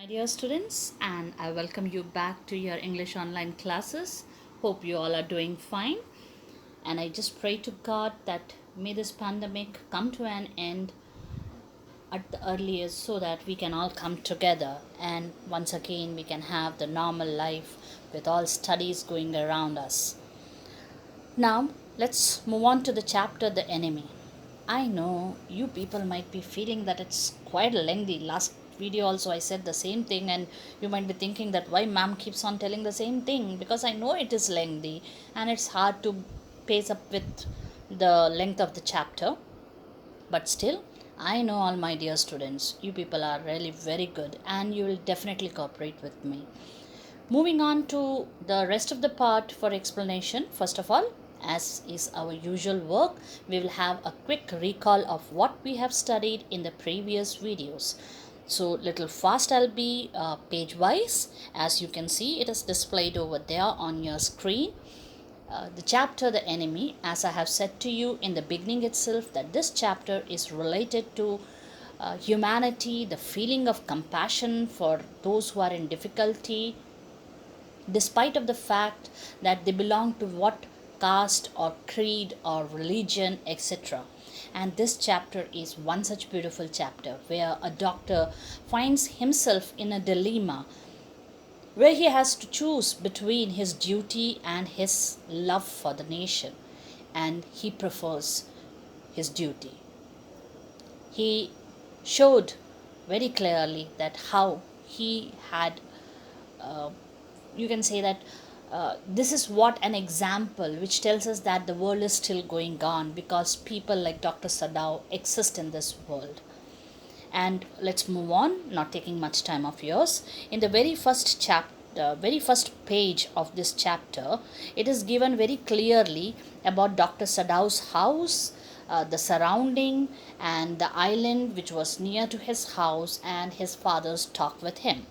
My dear students, and I welcome you back to your English online classes. Hope you all are doing fine. And I just pray to God that may this pandemic come to an end at the earliest so that we can all come together and once again we can have the normal life with all studies going around us. Now, let's move on to the chapter The Enemy. I know you people might be feeling that it's quite lengthy. Last video also I said the same thing, and you might be thinking that why ma'am keeps on telling the same thing, because I know it is lengthy and it's hard to pace up with the length of the chapter. But still, I know all my dear students, you people are really very good and you will definitely cooperate with me. Moving on to the rest of the part for explanation, first of all, as is our usual work, we will have a quick recall of what we have studied in the previous videos. So little fast I'll be page wise. As you can see, it is displayed over there on your screen. The chapter The Enemy, as I have said to you in the beginning itself, that this chapter is related to humanity, the feeling of compassion for those who are in difficulty, despite of the fact that they belong to what caste or creed or religion, etc. And this chapter is one such beautiful chapter where a doctor finds himself in a dilemma where he has to choose between his duty and his love for the nation, and he prefers his duty. He showed very clearly that how he had you can say that this is what an example which tells us that the world is still going on because people like Dr. Sadao exist in this world. And let's move on, not taking much time of yours. In the very first chapter, very first page of this chapter, it is given very clearly about Dr. Sadao's house, the surrounding, and the island which was near to his house, and his father's talk with him.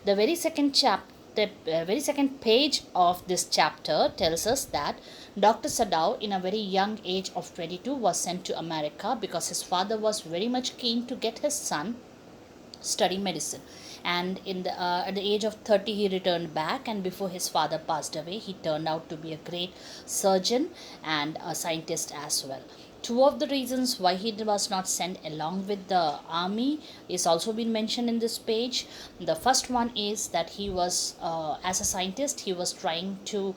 The very second chapter, the very second page of this chapter tells us that Dr. Sadao, in a very young age of 22, was sent to America because his father was very much keen to get his son study medicine. And at the age of 30, he returned back, and before his father passed away, he turned out to be a great surgeon and a scientist as well. Two of the reasons why he was not sent along with the army is also been mentioned in this page. The first one is that he was, as a scientist, he was trying to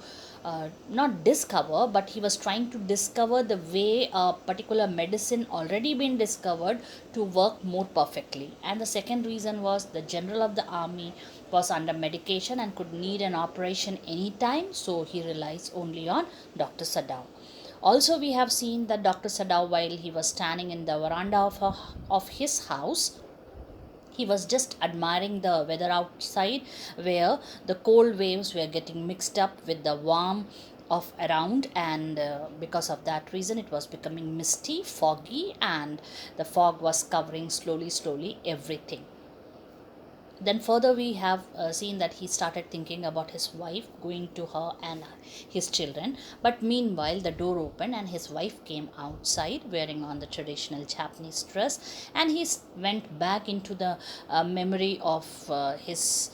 not discover, but he was trying to discover the way a particular medicine already been discovered to work more perfectly. And the second reason was the general of the army was under medication and could need an operation anytime, so he relies only on Dr. Sadao. Also, we have seen that Dr. Sadao, while he was standing in the veranda of his house, he was just admiring the weather outside, where the cold waves were getting mixed up with the warm of around, and because of that reason it was becoming misty, foggy, and the fog was covering slowly everything. Then further we have seen that he started thinking about his wife, going to her and his children. But meanwhile the door opened and his wife came outside wearing on the traditional Japanese dress, and he went back into the memory of his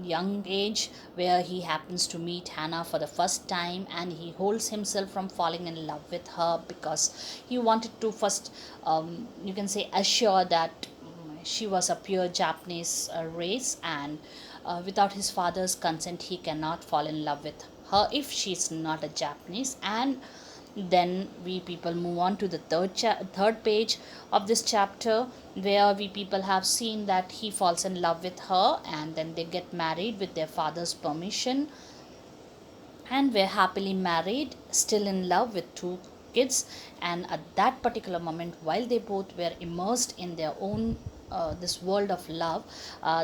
young age, where he happens to meet Hannah for the first time, and he holds himself from falling in love with her because he wanted to first you can say assure that she was a pure Japanese race, and without his father's consent he cannot fall in love with her if she's not a Japanese. And then we people move on to the third page of this chapter, where we people have seen that he falls in love with her, and then they get married with their father's permission, and were happily married, still in love with two kids. And at that particular moment, while they both were immersed in their own this world of love,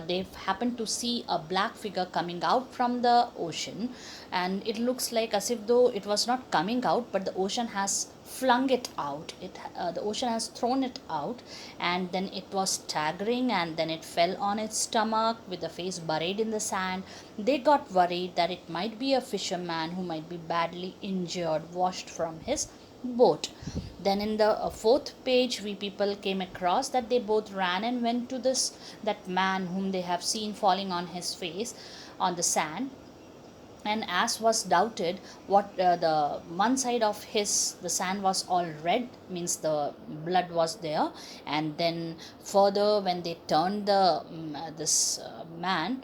they happened to see a black figure coming out from the ocean, and it looks like as if though it was not coming out, but the ocean has flung it out. The ocean has thrown it out, and then it was staggering, and then it fell on its stomach with the face buried in the sand. They got worried that it might be a fisherman who might be badly injured, washed from his boat. Then in the fourth page, we people came across that they both ran and went to this that man whom they have seen falling on his face on the sand. And as was doubted, what the one side of his the sand was all red, means the blood was there. And then further, when they turned this man,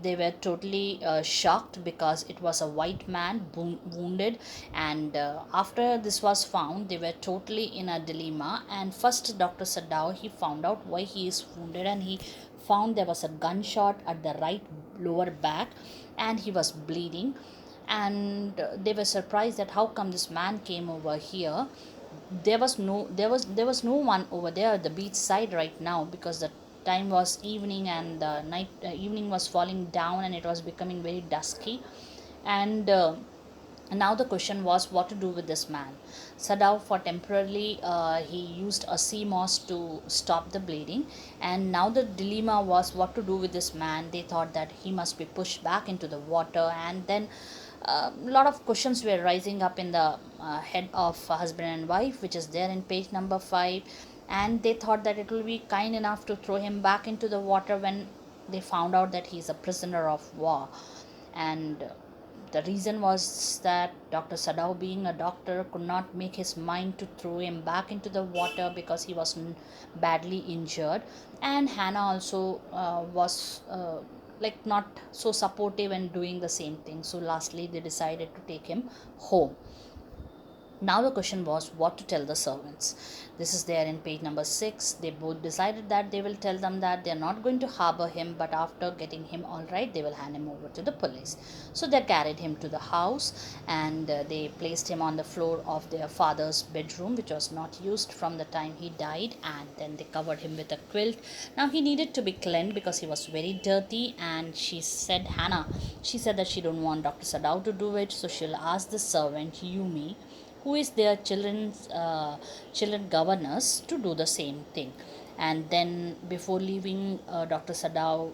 they were totally shocked because it was a white man wounded. And after this was found, they were totally in a dilemma. And first, Dr. Sadao, he found out why he is wounded, and he found there was a gunshot at the right lower back, and he was bleeding. And they were surprised that how come this man came over here. There was no one over there at the beach side right now, because the time was evening, and the night evening was falling down, and it was becoming very dusky. And now the question was what to do with this man. Sadao, for temporarily, he used a sea moss to stop the bleeding. And now the dilemma was what to do with this man. They thought that he must be pushed back into the water. And then a lot of questions were rising up in the head of husband and wife, which is there in page number 5. And they thought that it will be kind enough to throw him back into the water when they found out that he is a prisoner of war. And the reason was that Dr. Sadao, being a doctor, could not make his mind to throw him back into the water because he was badly injured. And Hannah also was like not so supportive and doing the same thing. So lastly, they decided to take him home. Now the question was what to tell the servants. This is there in page number 6. They both decided that they will tell them that they are not going to harbor him, but after getting him all right, they will hand him over to the police. So they carried him to the house, and they placed him on the floor of their father's bedroom, which was not used from the time he died. And then they covered him with a quilt. Now he needed to be cleaned because he was very dirty. And Hannah, she said that she don't want Dr. Sadao to do it, so she'll ask the servant Yumi, who is their children governess, to do the same thing. And then before leaving, Dr. Sadao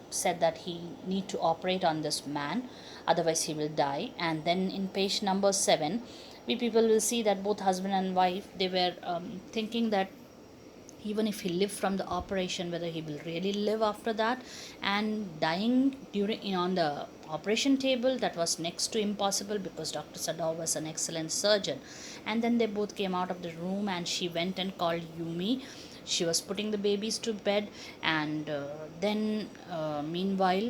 said that he need to operate on this man, otherwise he will die. And then in page number 7, we people will see that both husband and wife, they were thinking that even if he lived from the operation, whether he will really live after that. And dying during on the operation table, that was next to impossible, because Dr. Sadao was an excellent surgeon. And then they both came out of the room, and she went and called Yumi. She was putting the babies to bed. And then meanwhile,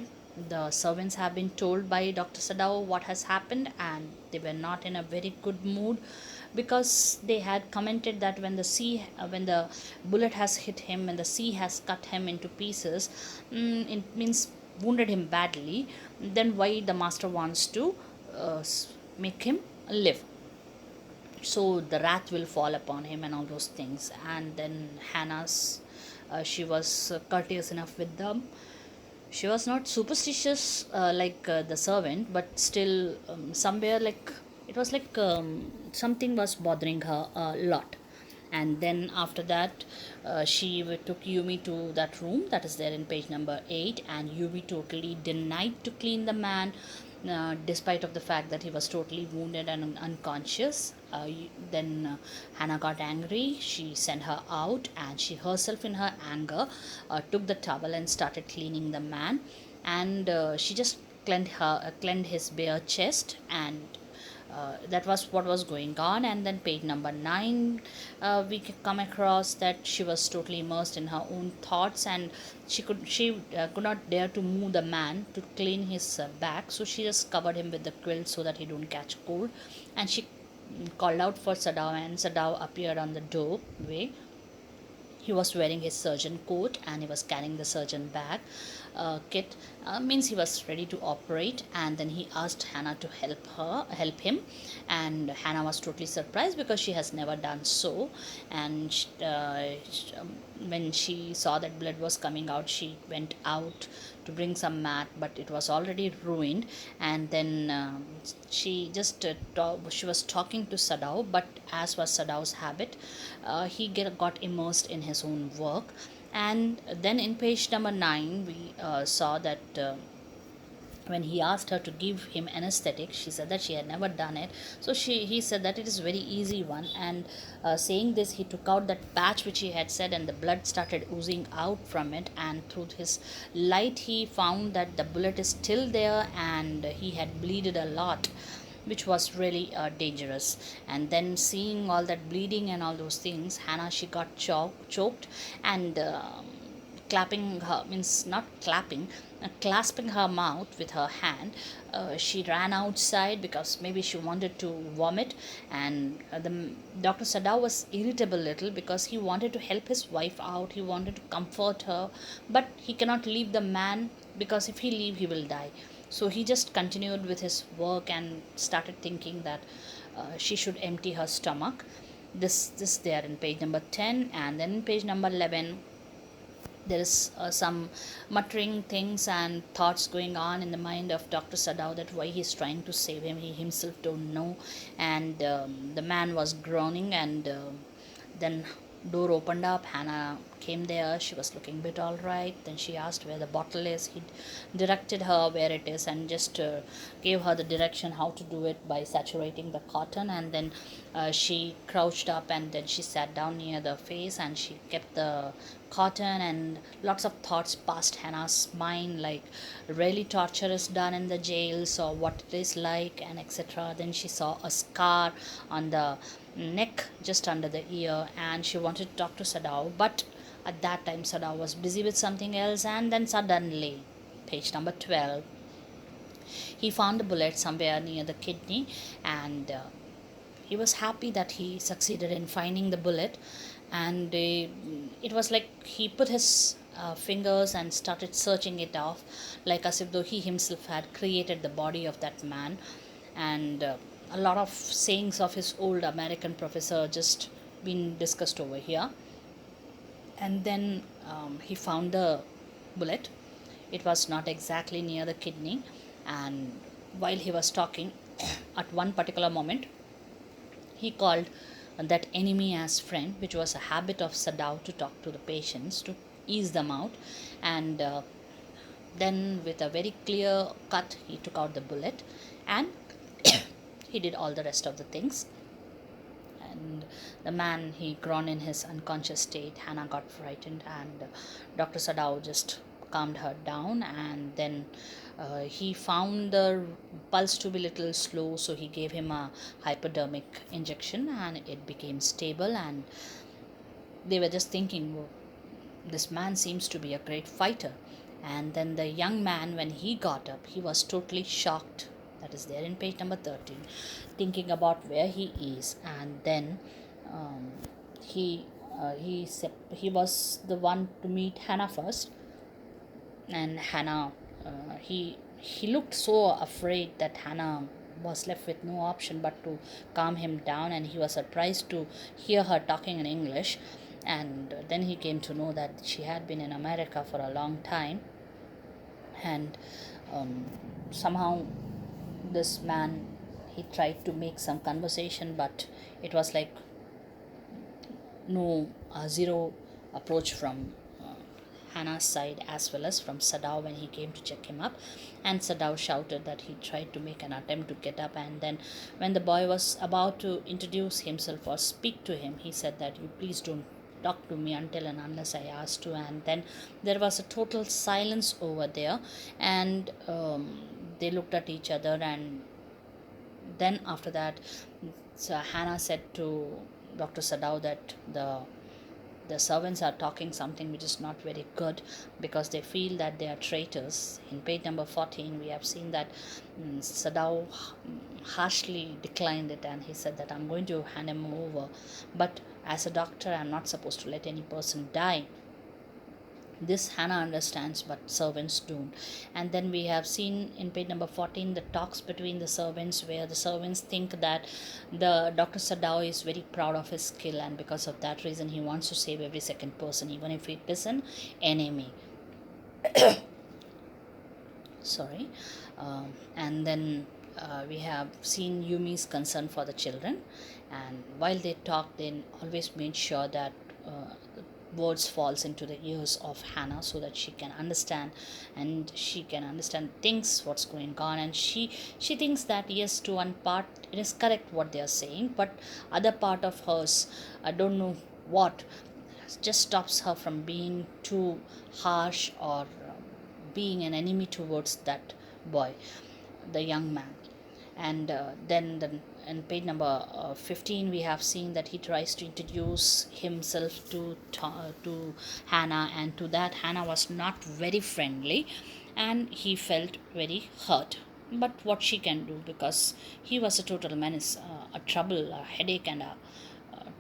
the servants have been told by Dr. Sadao what has happened, and they were not in a very good mood, because they had commented that when the bullet has hit him, when the sea has cut him into pieces, it means wounded him badly, then why the master wants to make him live, so the wrath will fall upon him and all those things. And then Hannah's she was courteous enough with them. She was not superstitious like the servant, but still somewhere, like it was like something was bothering her a lot. And then after that, she took Yumi to that room that is there in page number 8. And Yumi totally denied to clean the man, despite of the fact that he was totally wounded and unconscious. Then Hannah got angry. She sent her out, and she herself, in her anger, took the towel and started cleaning the man. And she just cleaned his bare chest. And that was what was going on. And then page number 9, we come across that she was totally immersed in her own thoughts, and she could not dare to move the man to clean his back, so she just covered him with the quilt so that he don't catch cold. And she called out for Sadao, and Sadao appeared on the doorway. He was wearing his surgeon coat, and he was carrying the surgeon bag kit, means he was ready to operate. And then he asked Hannah to help him. And Hannah was totally surprised because she has never done so. And when she saw that blood was coming out, she went out to bring some mat, but it was already ruined. And then she was talking to Sadao, but as was Sadao's habit, he got immersed in his own work. And then in page number 9, we saw that when he asked her to give him anesthetic, she said that she had never done it. So he said that it is very easy one, and saying this, he took out that patch which he had said, and the blood started oozing out from it, and through his light he found that the bullet is still there, and he had bleeded a lot, which was really dangerous. And then seeing all that bleeding and all those things, Hannah, she got choked, and clapping her, means not clapping, clasping her mouth with her hand, she ran outside because maybe she wanted to vomit. And the Dr. Sadao was irritable little because he wanted to help his wife out, he wanted to comfort her, but he cannot leave the man, because if he leave he will die. So he just continued with his work and started thinking that she should empty her stomach. This there in page number 10. And then in page number 11, there is some muttering things and thoughts going on in the mind of Dr. Sadao, that why he's trying to save him, he himself don't know. And the man was groaning, and then door opened up, Hannah came there, she was looking a bit all right. Then she asked where the bottle is. He directed her where it is, and just gave her the direction how to do it by saturating the cotton. And then she crouched up, and then she sat down near the face, and she kept the cotton. And lots of thoughts passed Hannah's mind, like really torture is done in the jails, or what it is like, and etc. Then she saw a scar on the neck just under the ear, and she wanted to talk to Sadao, but at that time Sadao was busy with something else. And then suddenly, page number 12, he found a bullet somewhere near the kidney, and he was happy that he succeeded in finding the bullet. And it was like he put his fingers and started searching it off, like as if though he himself had created the body of that man. And a lot of sayings of his old American professor just been discussed over here. And then he found the bullet. It was not exactly near the kidney. And while he was talking, at one particular moment, he called that enemy as friend, which was a habit of Sadao to talk to the patients to ease them out. And then, with a very clear cut, he took out the bullet, and he did all the rest of the things. And the man, he groaned in his unconscious state. Hannah got frightened, and Dr. Sadao just calmed her down. And then he found the pulse to be little slow, so he gave him a hypodermic injection, and it became stable. And they were just thinking, "Whoa, this man seems to be a great fighter." And then the young man, when he got up, he was totally shocked. That is there in page number 13, thinking about where he is. And then um, he was the one to meet Hannah first. And Hannah, he looked so afraid that Hannah was left with no option but to calm him down. And he was surprised to hear her talking in English. And then he came to know that she had been in America for a long time. And somehow this man, he tried to make some conversation, but it was like no zero approach from Hannah's side, as well as from Sadao when he came to check him up. And Sadao shouted that he tried to make an attempt to get up. And then when the boy was about to introduce himself or speak to him, he said that you please don't talk to me until and unless I ask to. And then there was a total silence over there. And they looked at each other. And then after that, so Hannah said to Dr. Sadao that the servants are talking something which is not very good, because they feel that they are traitors. In page number 14, we have seen that Sadao harshly declined it, and he said that I'm going to hand him over, but as a doctor I'm not supposed to let any person die. This Hannah understands, but servants don't. And then we have seen in page number 14 the talks between the servants, where the servants think that the Dr. Sadao is very proud of his skill, and because of that reason he wants to save every second person, even if it is an enemy. Sorry. And then we have seen Yumi's concern for the children, and while they talked, they always made sure that words falls into the ears of Hannah so that she can understand, and she can understand things what's going on. And she thinks that yes, to one part it is correct what they are saying, but other part of hers, I don't know what, just stops her from being too harsh or being an enemy towards that boy, the young man. And in page number 15 we have seen that he tries to introduce himself to Hannah, and to that Hannah was not very friendly, and he felt very hurt. But what she can do, because he was a total menace, a trouble, a headache, and a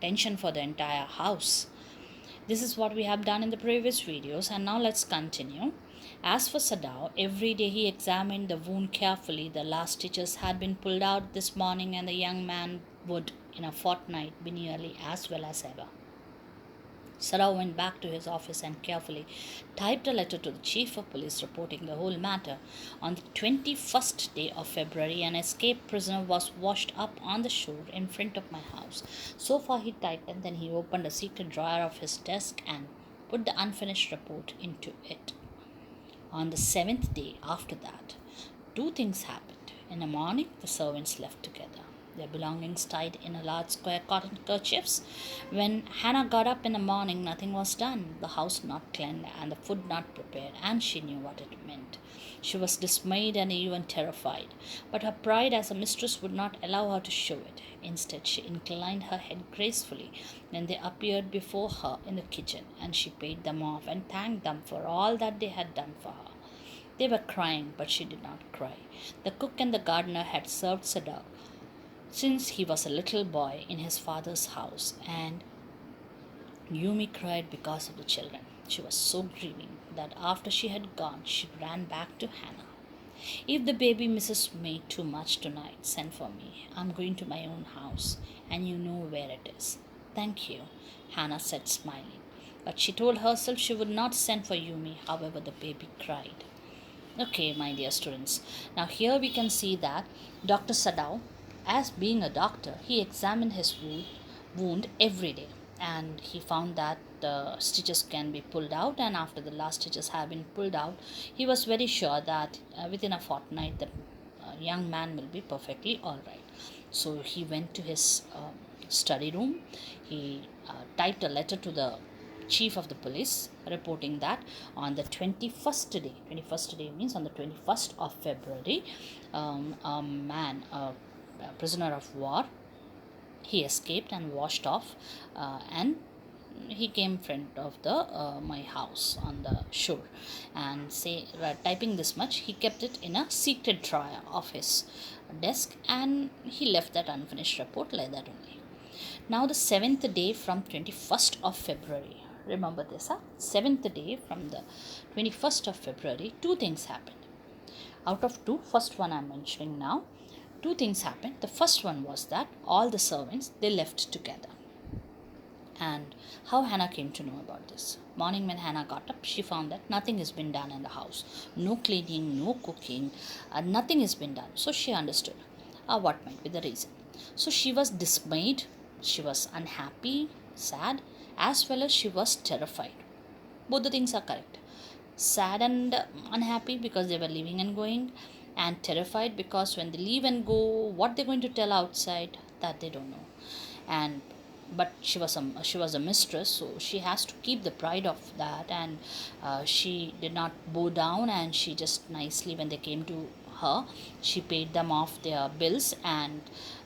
tension for the entire house. This is what we have done in the previous videos, and now let's continue. As for Sadao, every day he examined the wound carefully. The last stitches had been pulled out this morning, and the young man would, in a fortnight, be nearly as well as ever. Sadao went back to his office and carefully typed a letter to the chief of police reporting the whole matter. On the 21st day of February, an escaped prisoner was washed up on the shore in front of my house. So far he typed, and then he opened a secret drawer of his desk and put the unfinished report into it. On the 7th day after that, two things happened. In the morning, the servants left together, their belongings tied in a large square cotton kerchiefs. When Hannah got up in the morning, nothing was done, the house not cleaned, and the food not prepared, and she knew what it meant. She was dismayed and even terrified, but her pride as a mistress would not allow her to show it. Instead, she inclined her head gracefully when they appeared before her in the kitchen, and she paid them off and thanked them for all that they had done for her. They were crying, but she did not cry. The cook and the gardener had served Sadao since he was a little boy in his father's house, and Yumi cried because of the children. She was so grieving that after she had gone, she ran back to Hannah. If the baby misses me too much tonight, send for me. I'm going to my own house, and you know where it is. Thank you, Hannah said, smiling. But she told herself she would not send for Yumi, however the baby cried. Okay, my dear students. Now here we can see that Dr. Sadao, as being a doctor, he examined his wound every day, and he found that the stitches can be pulled out, and after the last stitches have been pulled out, he was very sure that within a fortnight the young man will be perfectly all right. So he went to his study room. He typed a letter to the chief of the police reporting that on the 21st day means on the 21st of February, a man, a prisoner of war, he escaped and washed off, and he came in front of the my house on the shore, and typing this much, he kept it in a secret drawer of his desk, and he left that unfinished report like that only. Now the 7th day from 21st of February, remember this, 7th day from the 21st of February, two things happened. Out of two, first one I'm mentioning now. Two things happened. The first one was that all the servants, they left together. And how Hannah came to know about this? Morning when Hannah got up, she found that nothing has been done in the house. No cleaning, no cooking, nothing has been done. So she understood what might be the reason. So she was dismayed, she was unhappy, sad, as well as she was terrified. Both the things are correct. Sad and unhappy because they were leaving and going, and terrified because when they leave and go, what they're going to tell outside, that they don't know. And but she was a mistress, so she has to keep the pride of that, and she did not bow down, and she just nicely, when they came to her, she paid them off their bills, and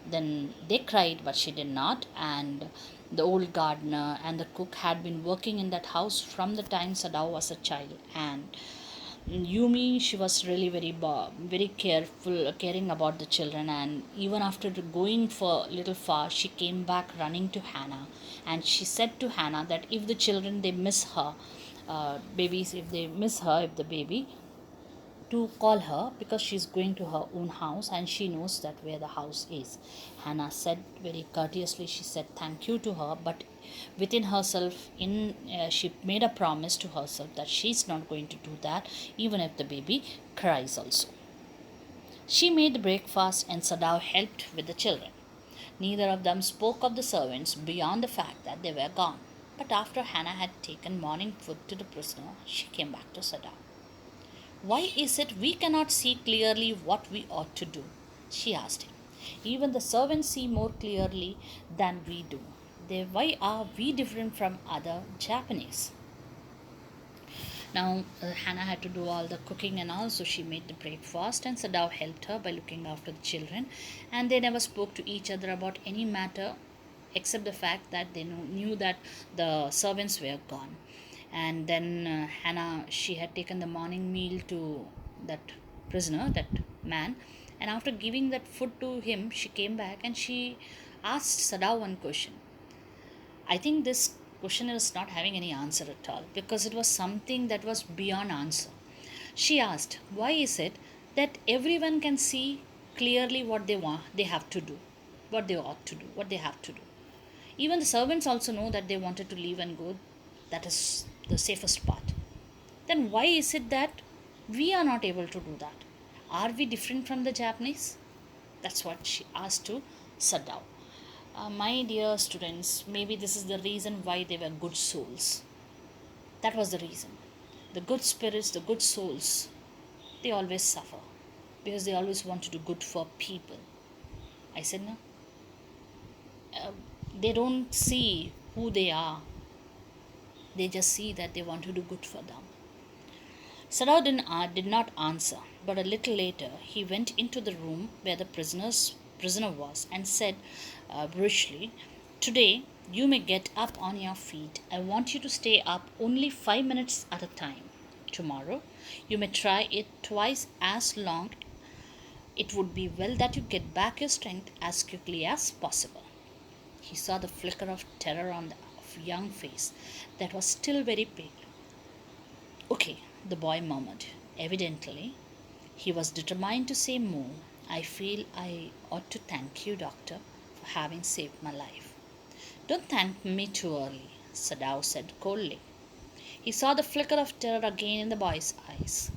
then they cried, but she did not. And the old gardener and the cook had been working in that house from the time Sadao was a child, and Yumi, she was really very careful, caring about the children, and even after going for a little far, she came back running to Hannah, and she said to Hannah that if the children they miss her, babies, if they miss her, if the baby, to call her because she's going to her own house and she knows that where the house is. Hannah said very courteously, she said thank you to her, but within herself, she made a promise to herself that she's not going to do that even if the baby cries also. She made the breakfast and Sadao helped with the children. Neither of them spoke of the servants beyond the fact that they were gone. But after Hannah had taken morning food to the prisoner, she came back to Sada. Why is it we cannot see clearly what we ought to do? She asked him. Even the servants see more clearly than we do. Why are we different from other Japanese? Now, Hannah had to do all the cooking and all, so she made the breakfast, and Sadao helped her by looking after the children. And they never spoke to each other about any matter except the fact that they knew that the servants were gone. And then Hannah, she had taken the morning meal to that prisoner, that man, and after giving that food to him, she came back and she asked Sadao one question. I think this question is not having any answer at all because it was something that was beyond answer. She asked, why is it that everyone can see clearly what they want, they have to do, what they ought to do, what they have to do? Even the servants also know that they wanted to leave and go. That is the safest part. Then why is it that we are not able to do that? Are we different from the Japanese? That's what she asked to Sadao. My dear students, maybe this is the reason why they were good souls. That was the reason. The good spirits, the good souls, they always suffer because they always want to do good for people. I said no. They don't see who they are. They just see that they want to do good for them. Sadao did not answer, but a little later he went into the room where the prisoner was and said brusquely, "Today you may get up on your feet. I want you to stay up only 5 minutes at a time. Tomorrow you may try it twice as long. It would be well that you get back your strength as quickly as possible." He saw the flicker of terror on the young face that was still very pale. "Okay," the boy murmured. Evidently, he was determined to say more. "I feel I ought to thank you, doctor, for having saved my life." "Don't thank me too early," Sadao said coldly. He saw the flicker of terror again in the boy's eyes.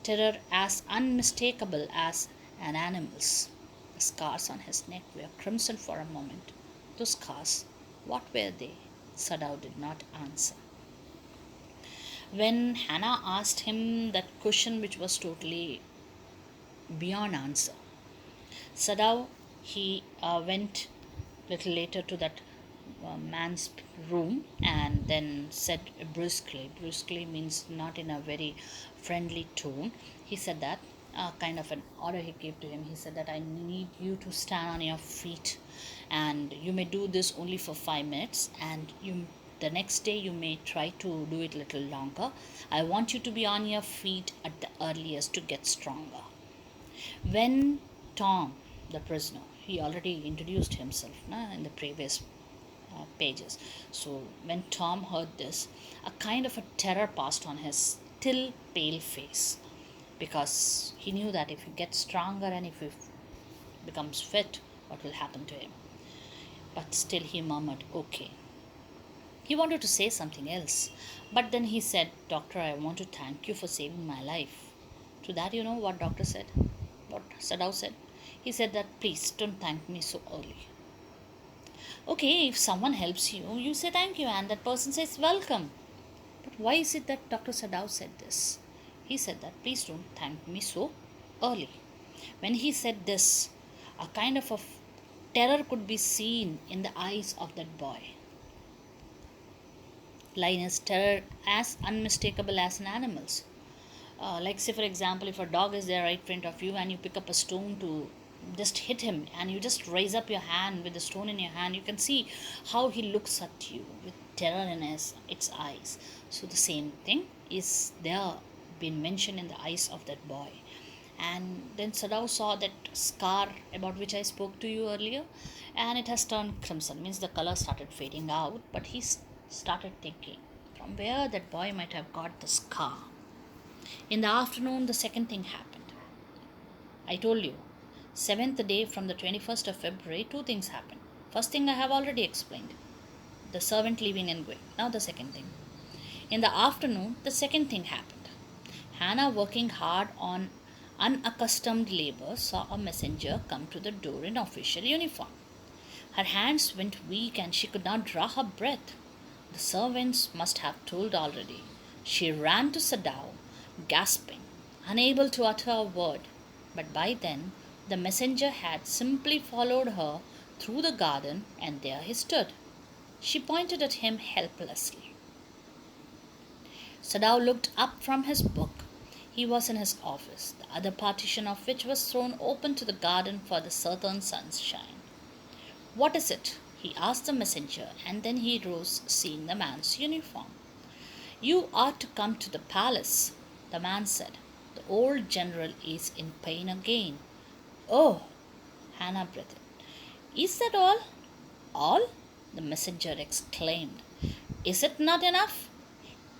Terror as unmistakable as an animal's. The scars on his neck were crimson for a moment. Those scars, what were they? Sadao did not answer. When Hannah asked him that question, which was totally beyond answer, Sadao, he went little later to that man's room and then said brusquely means not in a very friendly tone. He said that kind of an order he gave to him. He said that I need you to stand on your feet and you may do this only for 5 minutes, and the next day you may try to do it a little longer. I want you to be on your feet at the earliest to get stronger. When Tom, the prisoner, he already introduced himself in the previous pages. So when Tom heard this, a kind of a terror passed on his still pale face, because he knew that if he gets stronger and if he becomes fit, what will happen to him. But still he murmured, "Okay." He wanted to say something else, but then he said, "Doctor, I want to thank you for saving my life." To that, you know what doctor said? What Sadao said? He said that, "Please don't thank me so early." Okay, if someone helps you, you say thank you, and that person says welcome. But why is it that Dr. Sadao said this? He said that, "Please don't thank me so early." When he said this, a kind of a terror could be seen in the eyes of that boy. Linus' terror as unmistakable as an animal's. Like, say, for example, if a dog is there right in front of you and you pick up a stone to just hit him and you just raise up your hand with the stone in your hand, you can see how he looks at you with terror in its eyes. So the same thing is there been mentioned in the eyes of that boy. And then Sadao saw that scar about which I spoke to you earlier, and it has turned crimson, means the color started fading out. But he started thinking from where that boy might have got the scar. In the afternoon, the second thing happened. I told you, 7th day from the 21st of February, two things happened. First thing I have already explained, the servant leaving and going. Now the second thing. In the afternoon, the second thing happened. Hannah, working hard on unaccustomed labor, saw a messenger come to the door in official uniform. Her hands went weak and she could not draw her breath. The servants must have told already. She ran to Sadao, gasping, unable to utter a word. But by then, the messenger had simply followed her through the garden, and there he stood. She pointed at him helplessly. Sadao looked up from his book. He was in his office, the other partition of which was thrown open to the garden for the southern sunshine. What is it? He asked the messenger, and then he rose, seeing the man's uniform. You are to come to the palace, the man said. The old general is in pain again. Oh, Hannah breathed. Is that all? All? The messenger exclaimed. Is it not enough?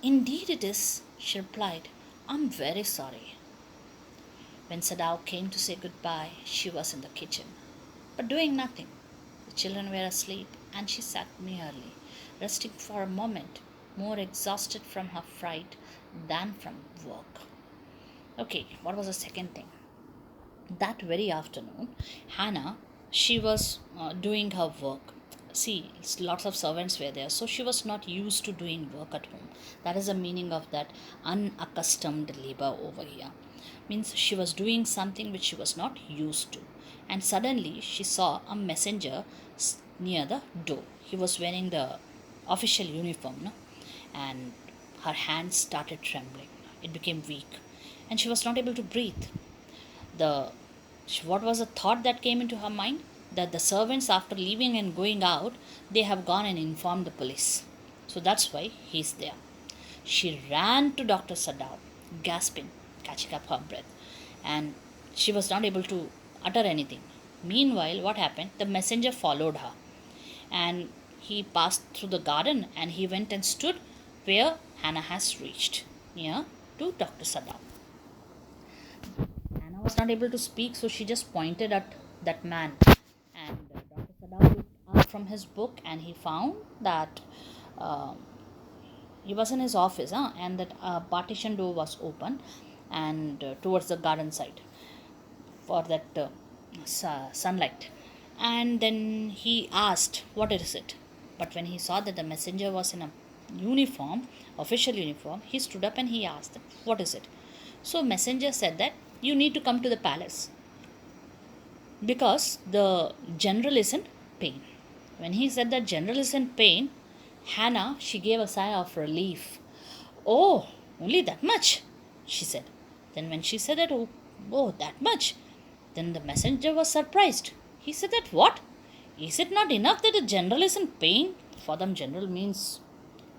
Indeed it is, she replied. I'm very sorry. When Sadao came to say goodbye, she was in the kitchen, but doing nothing. The children were asleep, and she sat merely, resting for a moment, more exhausted from her fright than from work. Okay, what was the second thing? That very afternoon, Hannah, she was doing her work. See, lots of servants were there, so she was not used to doing work at home. That is the meaning of that unaccustomed labor over here. Means she was doing something which she was not used to. And suddenly she saw a messenger near the door. He was wearing the official uniform, no? And her hands started trembling. It became weak, and she was not able to breathe. The what was the thought that came into her mind? That the servants, after leaving and going out, they have gone and informed the police. So that's why he's there. She ran to Dr. Sadao, gasping, catching up her breath, and she was not able to utter anything. Meanwhile, what happened? The messenger followed her, and he passed through the garden, and he went and stood where Hannah has reached, near to Dr. Sadao. Hannah was not able to speak, so she just pointed at that man. And Dr. Sadao looked up from his book, and he found that uh, he was in his office, and that partition door was open, and towards the garden side for that sunlight. And then he asked, "What is it?" But when he saw that the messenger was in a uniform, official uniform, he stood up and he asked, "What is it?" So messenger said that you need to come to the palace because the general is in pain. When he said that general is in pain, Hannah, she gave a sigh of relief. Oh, only that much, she said. Then when she said that, oh, that much, then the messenger was surprised. He said that, what? Is it not enough that the general is in pain? For them, general means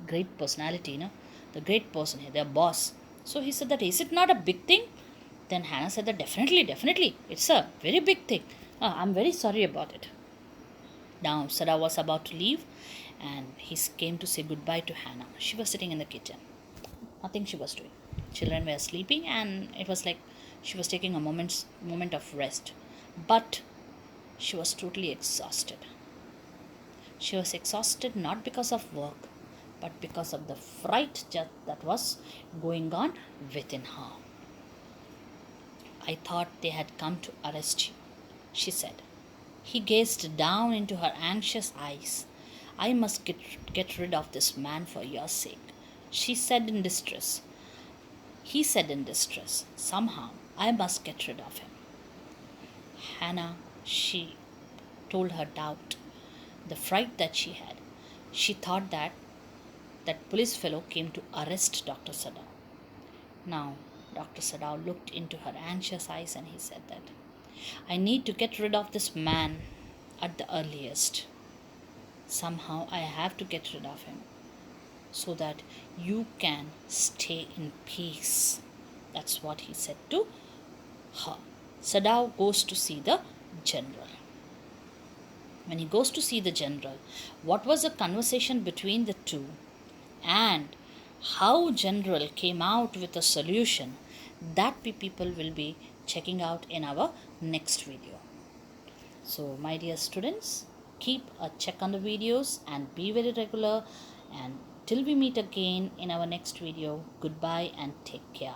great personality, the great person, their boss. So he said that, is it not a big thing? Then Hannah said that, definitely, it's a very big thing. I'm very sorry about it. Now Sada was about to leave, and he came to say goodbye to Hannah. She was sitting in the kitchen. Nothing she was doing. Children were sleeping, and it was like she was taking a moment of rest. But she was totally exhausted. She was exhausted not because of work, but because of the fright that was going on within her. I thought they had come to arrest you, she said. He gazed down into her anxious eyes. I must get rid of this man for your sake, she said in distress. He said in distress, somehow I must get rid of him. Hannah, she told her doubt, the fright that she had. She thought that police fellow came to arrest Dr. Sadao. Now, Dr. Sadao looked into her anxious eyes and he said that, I need to get rid of this man at the earliest. Somehow I have to get rid of him so that you can stay in peace. That's what he said to her. Sadao goes to see the general. When he goes to see the general, what was the conversation between the two and how general came out with a solution, that we people will be checking out in our next video. So my dear students, keep a check on the videos and be very regular, and till we meet again in our next video, goodbye and take care.